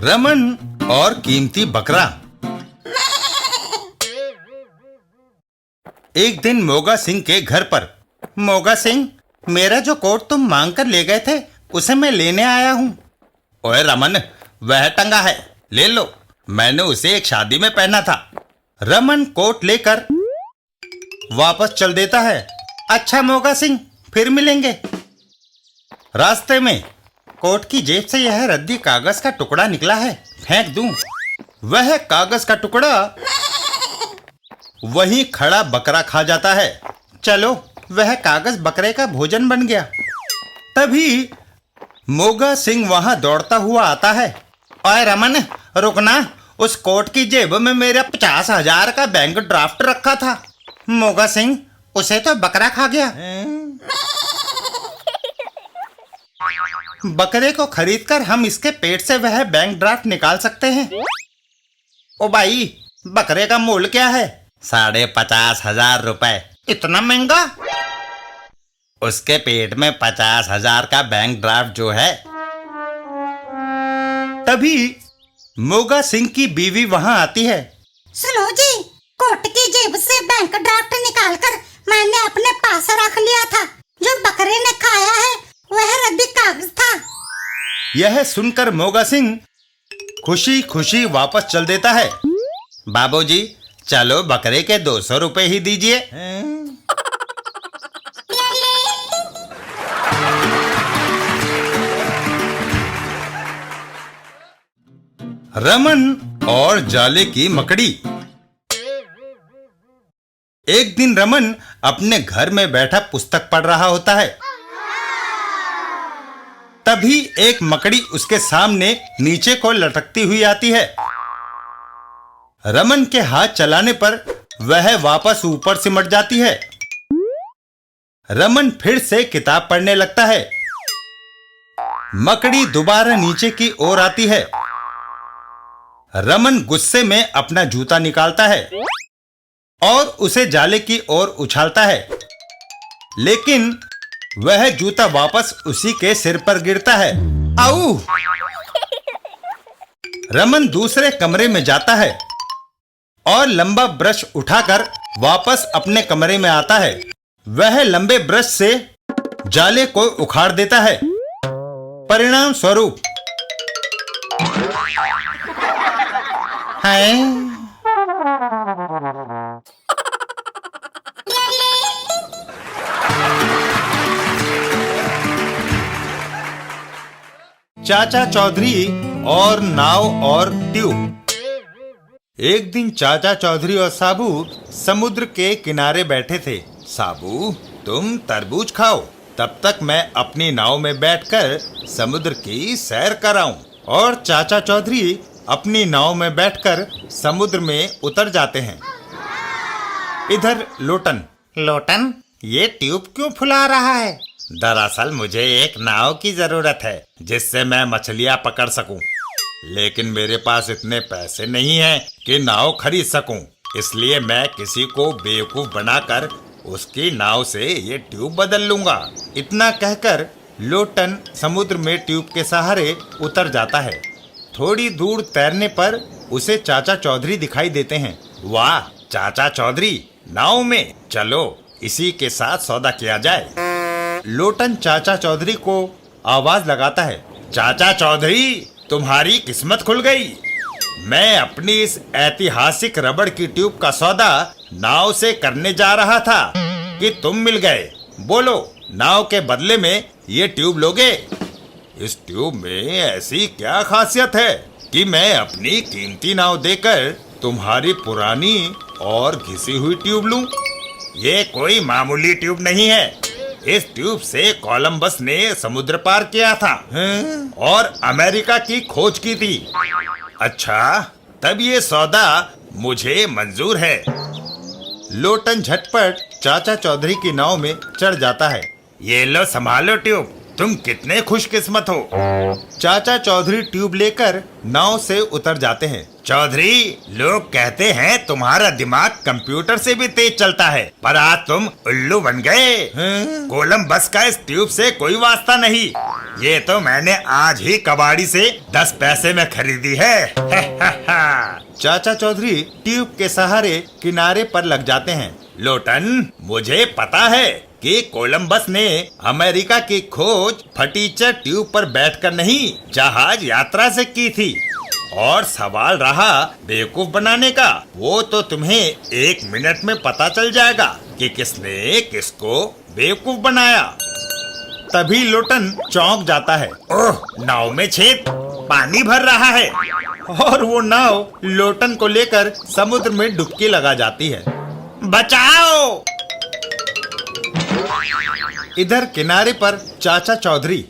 रमन और कीमती बकरा। एक दिन मोगा सिंह के घर पर। मोगा सिंह, मेरा जो कोट तुम मांग कर ले गए थे उसे मैं लेने आया हूँ। ओए रमन, वह टंगा है, ले लो, मैंने उसे एक शादी में पहना था। रमन कोट लेकर वापस चल देता है। अच्छा मोगा सिंह, फिर मिलेंगे। रास्ते में कोट की जेब से यह रद्दी कागज का टुकड़ा निकला है, फेंक दूं। वह कागज का टुकड़ा वहीं खड़ा बकरा खा जाता है। चलो, वह कागज बकरे का भोजन बन गया। तभी मोगा सिंह वहां दौड़ता हुआ आता है। ओए रमन, रुकना, उस कोट की जेब में मेरा 50,000 का बैंक ड्राफ्ट रखा था। मोगा सिंह, उसे तो बकरा खा गया। बकरे को खरीदकर हम इसके पेट से वह बैंक ड्राफ्ट निकाल सकते हैं। ओ भाई, बकरे का मूल्य क्या है? 50,500 रुपए। इतना महंगा? उसके पेट में 50,000 का बैंक ड्राफ्ट जो है। तभी मोगा सिंह की बीवी वहां आती है। सुनो जी, कोट की जेब से बैंक ड्राफ्ट निकालकर मैंने अपने पास रख लिया था। जो बकरे ने खाया है वह रद्दी कागज था। यह सुनकर मोगा सिंह खुशी खुशी वापस चल देता है। बाबूजी, चलो बकरे के 200 रुपए ही दीजिए। रमन और जाले की मकड़ी। एक दिन रमन अपने घर में बैठा पुस्तक पढ़ रहा होता है। तभी एक मकड़ी उसके सामने नीचे को लटकती हुई आती है। रमन के हाथ चलाने पर वह वापस ऊपर सिमट जाती है। रमन फिर से किताब पढ़ने लगता है। मकड़ी दोबारा नीचे की ओर आती है। रमन गुस्से में अपना जूता निकालता है और उसे जाले की ओर उछालता है, लेकिन वह जूता वापस उसी के सिर पर गिरता है। आऊ! रमन दूसरे कमरे में जाता है और लंबा ब्रश उठाकर वापस अपने कमरे में आता है। वह लंबे ब्रश से जाले को उखाड़ देता है। परिणाम स्वरूप चाचा चौधरी और नाव और ट्यूब। एक दिन चाचा चौधरी और साबू समुद्र के किनारे बैठे थे। साबू, तुम तरबूज खाओ, तब तक मैं अपनी नाव में बैठकर समुद्र की सैर कराऊं। और चाचा चौधरी अपनी नाव में बैठकर समुद्र में उतर जाते हैं। इधर लोटन। लोटन, ये ट्यूब क्यों फुला रहा है? दरअसल मुझे एक नाव की जरूरत है जिससे मैं मछलियां पकड़ सकूं, लेकिन मेरे पास इतने पैसे नहीं हैं कि नाव खरीद सकूं। इसलिए मैं किसी को बेवकूफ बनाकर उसकी नाव से ये ट्यूब बदल लूंगा। इतना कहकर लोटन समुद्र में ट्यूब के सहारे उतर जाता है। थोड़ी दूर तैरने पर उसे चाचा चौधरी दिखाई देते हैं। वाह चाचा चौधरी, नाव में चलो, इसी के साथ सौदा किया जाए। लोटन चाचा चौधरी को आवाज लगाता है। चाचा चौधरी, तुम्हारी किस्मत खुल गई। मैं अपनी इस ऐतिहासिक रबड़ की ट्यूब का सौदा नाव से करने जा रहा था कि तुम मिल गए। बोलो, नाव के बदले में ये ट्यूब लोगे? इस ट्यूब में ऐसी क्या खासियत है कि मैं अपनी कीमती नाव देकर तुम्हारी पुरानी और घिसी हुई ट्यूब लूं? ये कोई मामूली ट्यूब नहीं है। इस ट्यूब से कोलंबस ने समुद्र पार किया था और अमेरिका की खोज की थी। अच्छा, तब ये सौदा मुझे मंजूर है। लोटन झटपट चाचा चौधरी की नाव में चढ़ जाता है। ये लो, संभालो ट्यूब, तुम कितने खुशकिस्मत हो। चाचा चौधरी ट्यूब लेकर नाव से उतर जाते हैं। चौधरी, लोग कहते हैं तुम्हारा दिमाग कंप्यूटर से भी तेज चलता है, पर आज तुम उल्लू बन गए। कोलंबस का इस ट्यूब से कोई वास्ता नहीं। ये तो मैंने आज ही कबाड़ी से 10 पैसे में खरीदी है। चाचा चौधरी ट्यूब के सहारे किनारे पर लग जाते हैं। लोटन, मुझे पता है कि कोलंबस ने अमेरिका की खोज फटीचर ट्यूब पर बैठकर नहीं, जहाज यात्रा से की थी। और सवाल रहा बेवकूफ बनाने का, वो तो तुम्हें 1 मिनट में पता चल जाएगा कि किसने किसको बेवकूफ बनाया। तभी लोटन चौंक जाता है। ओह, नाव में छेद, पानी भर रहा है। और वो नाव लोटन को लेकर समुद्र में डुबकी लगा जाती है। बचाओ! इधर किनारे पर चाचा चौधरी